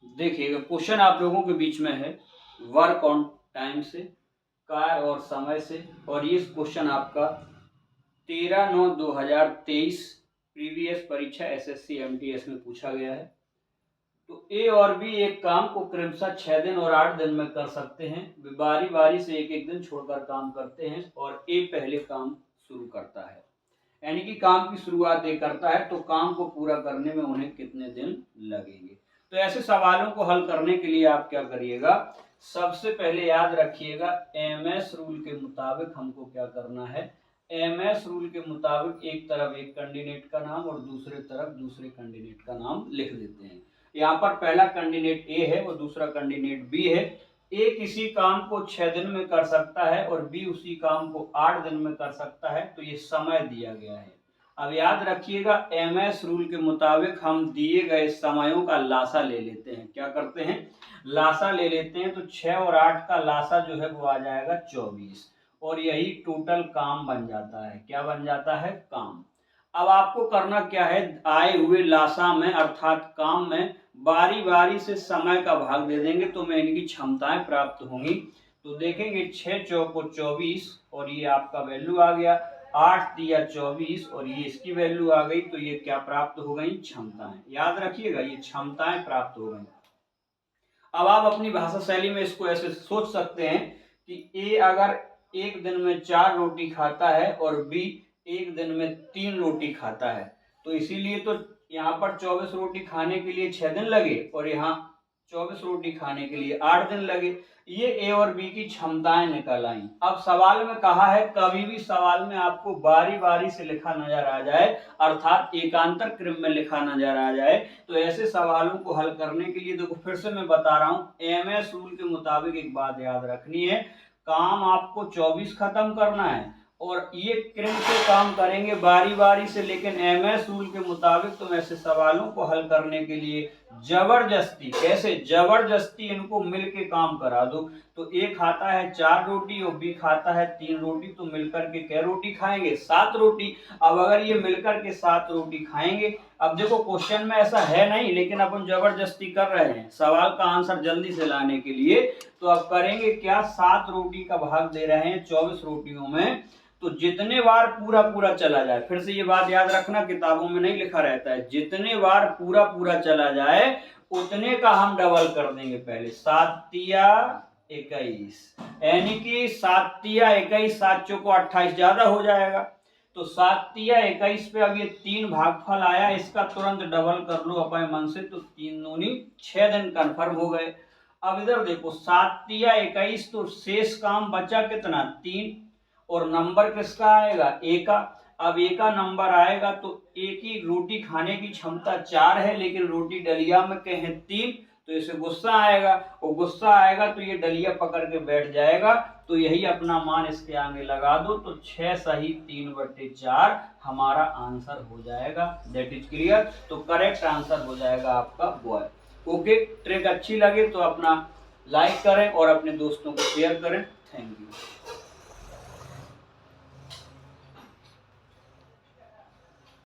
देखिएगा क्वेश्चन आप लोगों के बीच में है वर्क ऑन टाइम से, कार्य और समय से, और ये क्वेश्चन आपका 13/9/2023 प्रीवियस परीक्षा एसएससी एमटीएस में पूछा गया है। तो ए और बी एक काम को क्रमशः 6 दिन और 8 दिन में कर सकते हैं। वे बारी बारी से एक एक दिन छोड़कर काम करते हैं और ए पहले काम शुरू करता है, यानी कि काम की शुरुआत ये करता है, तो काम को पूरा करने में उन्हें कितने दिन लगेंगे। तो ऐसे सवालों को हल करने के लिए आप क्या करिएगा, सबसे पहले याद रखिएगा एमएस रूल के मुताबिक हमको क्या करना है। एमएस रूल के मुताबिक एक तरफ एक कैंडिडेट का नाम और दूसरे तरफ दूसरे कैंडिडेट का नाम लिख देते हैं। यहाँ पर पहला कैंडिडेट ए है और दूसरा कैंडिडेट बी है। ए किसी काम को 6 दिन में कर सकता है और बी उसी काम को 8 दिन में कर सकता है, तो ये समय दिया गया है। अब याद रखिएगा एमएस रूल के मुताबिक हम दिए गए समयों का लासा ले लेते हैं। क्या करते हैं, लासा ले लेते हैं। तो 6 और 8 का लासा जो है वो आ जाएगा 24 और यही टोटल काम बन जाता है। क्या बन जाता है, काम। अब आपको करना क्या है, आए हुए लासा में अर्थात काम में बारी बारी से समय का भाग दे देंगे, तो मैं इनकी क्षमताएं प्राप्त होंगी। तो देखेंगे 6 चौको 24 और ये आपका वैल्यू आ गया, 8 दिया 24 और ये इसकी वैल्यू आ गई। तो ये क्या प्राप्त हो गई, क्षमताएं। याद रखिएगा ये क्षमताएं प्राप्त हो गई। अब आप अपनी भाषा शैली में इसको ऐसे सोच सकते हैं कि ए अगर एक दिन में 4 रोटी खाता है और बी एक दिन में 3 रोटी खाता है, तो इसीलिए तो यहाँ पर 24 रोटी खाने के लिए 6 दिन लगे और यहाँ 24 रोटी खाने के लिए 8 दिन लगे। ये ए और बी की क्षमताएं निकल आई। अब सवाल में कहा है, कभी भी सवाल में आपको बारी बारी से लिखा नजर आ जाए अर्थात एकांतर क्रम में लिखा नजर आ जाए, तो ऐसे सवालों को हल करने के लिए देखो फिर से मैं बता रहा हूँ, एमएस रूल के मुताबिक एक बात याद रखनी है, काम आपको 24 खत्म करना है और ये क्रम से काम करेंगे बारी बारी से। लेकिन एमएस रूल के मुताबिक तुम ऐसे सवालों को हल करने के लिए जबरदस्ती, कैसे जबरदस्ती इनको मिलके काम करा दो। तो ए खाता है 4 रोटी और बी खाता है 3 रोटी, तो मिलकर के क्या रोटी खाएंगे, 7 रोटी। अब अगर ये मिलकर के 7 रोटी खाएंगे, अब देखो क्वेश्चन में ऐसा है नहीं, लेकिन अपन जबरदस्ती कर रहे हैं सवाल का आंसर जल्दी से लाने के लिए। तो अब करेंगे क्या, 7 रोटी का भाग दे रहे हैं 24 रोटियों में, तो जितने बार पूरा पूरा चला जाए, फिर से ये बात याद रखना किताबों में नहीं लिखा रहता है, जितने बार पूरा पूरा चला जाए उतने का हम डबल कर देंगे। पहले 7 तिया 21, यानी कि 7 तिया 21, 7 चौको 28 ज्यादा हो जाएगा। तो 7 तिया 21 पे अब ये 3 भागफल आया, इसका तुरंत डबल कर लो अपने मन से, तो 3 दूनी 6 दिन कन्फर्म हो गए। अब इधर देखो 7 तिया 21, तो शेष काम बचा कितना, 3, और नंबर किसका आएगा, ए का। अब ए का नंबर आएगा तो ए की रोटी खाने की क्षमता 4 है, लेकिन रोटी डलिया में कहे 3, तो इसे गुस्सा आएगा, और गुस्सा आएगा तो ये डलिया पकड़ के बैठ जाएगा। तो यही अपना मान इसके आगे लगा दो, तो 6 सही 3/4 हमारा आंसर हो जाएगा। That is clear. तो करेक्ट आंसर हो जाएगा आपका बॉय। ओके, ट्रिक अच्छी लगे तो अपना लाइक करें और अपने दोस्तों को शेयर करें। Thank you.